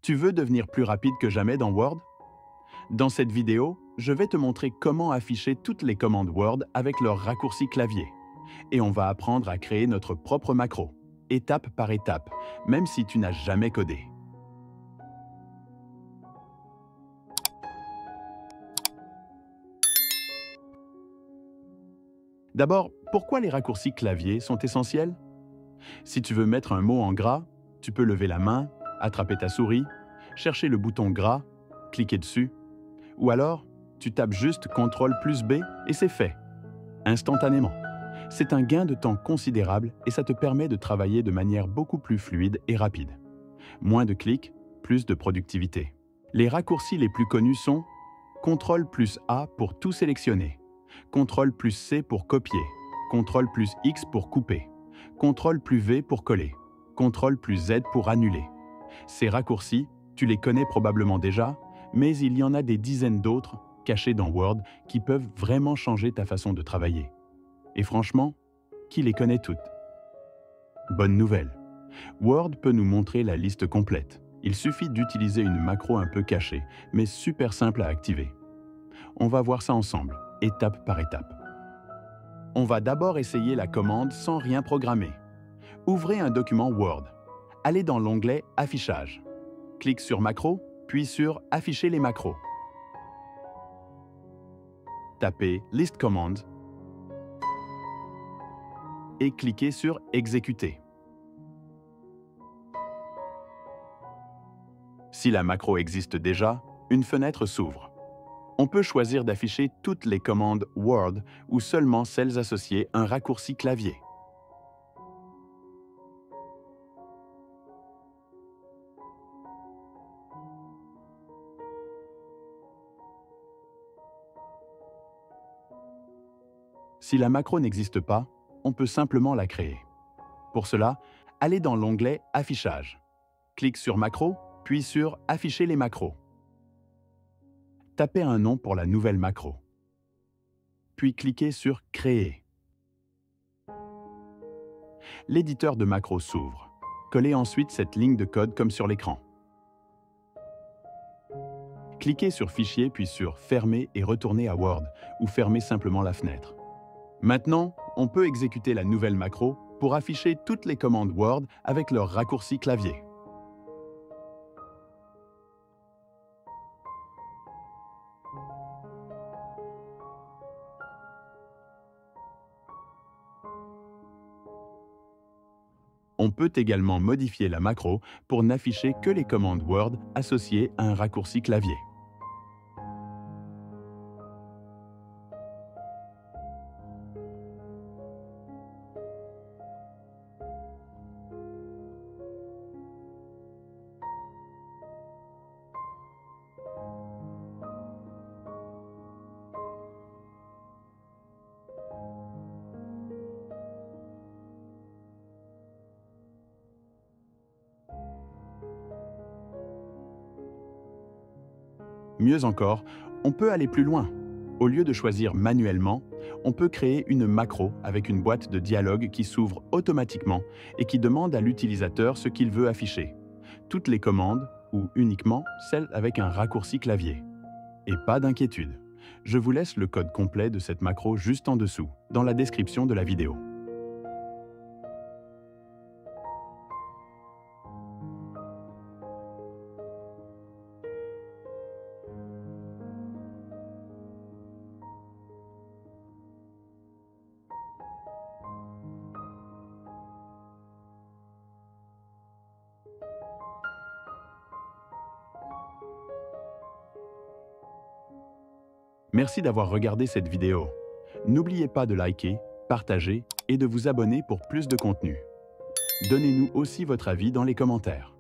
Tu veux devenir plus rapide que jamais dans Word? Dans cette vidéo, je vais te montrer comment afficher toutes les commandes Word avec leur raccourci clavier. Et on va apprendre à créer notre propre macro, étape par étape, même si tu n'as jamais codé. D'abord, pourquoi les raccourcis clavier sont essentiels? Si tu veux mettre un mot en gras, tu peux lever la main, attraper ta souris, chercher le bouton gras, cliquer dessus, ou alors tu tapes juste CTRL plus B et c'est fait, instantanément. C'est un gain de temps considérable et ça te permet de travailler de manière beaucoup plus fluide et rapide. Moins de clics, plus de productivité. Les raccourcis les plus connus sont CTRL plus A pour tout sélectionner, CTRL plus C pour copier, CTRL plus X pour couper, CTRL plus V pour coller, CTRL plus Z pour annuler. Ces raccourcis, tu les connais probablement déjà, mais il y en a des dizaines d'autres, cachés dans Word, qui peuvent vraiment changer ta façon de travailler. Et franchement, qui les connaît toutes? Bonne nouvelle! Word peut nous montrer la liste complète. Il suffit d'utiliser une macro un peu cachée, mais super simple à activer. On va voir ça ensemble, étape par étape. On va d'abord essayer la commande sans rien programmer. Ouvrez un document Word. Allez dans l'onglet Affichage. Clique sur Macro, puis sur Afficher les macros. Tapez List Command et cliquez sur Exécuter. Si la macro existe déjà, une fenêtre s'ouvre. On peut choisir d'afficher toutes les commandes Word ou seulement celles associées à un raccourci clavier. Si la macro n'existe pas, on peut simplement la créer. Pour cela, allez dans l'onglet Affichage. Clique sur Macro, puis sur Afficher les macros. Tapez un nom pour la nouvelle macro. Puis cliquez sur Créer. L'éditeur de macros s'ouvre. Collez ensuite cette ligne de code comme sur l'écran. Cliquez sur Fichier puis sur Fermer et retournez à Word ou fermez simplement la fenêtre. Maintenant, on peut exécuter la nouvelle macro pour afficher toutes les commandes Word avec leur raccourci clavier. On peut également modifier la macro pour n'afficher que les commandes Word associées à un raccourci clavier. Mieux encore, on peut aller plus loin. Au lieu de choisir manuellement, on peut créer une macro avec une boîte de dialogue qui s'ouvre automatiquement et qui demande à l'utilisateur ce qu'il veut afficher. Toutes les commandes ou uniquement celles avec un raccourci clavier. Et pas d'inquiétude. Je vous laisse le code complet de cette macro juste en dessous, dans la description de la vidéo. Merci d'avoir regardé cette vidéo. N'oubliez pas de liker, partager et de vous abonner pour plus de contenu. Donnez-nous aussi votre avis dans les commentaires.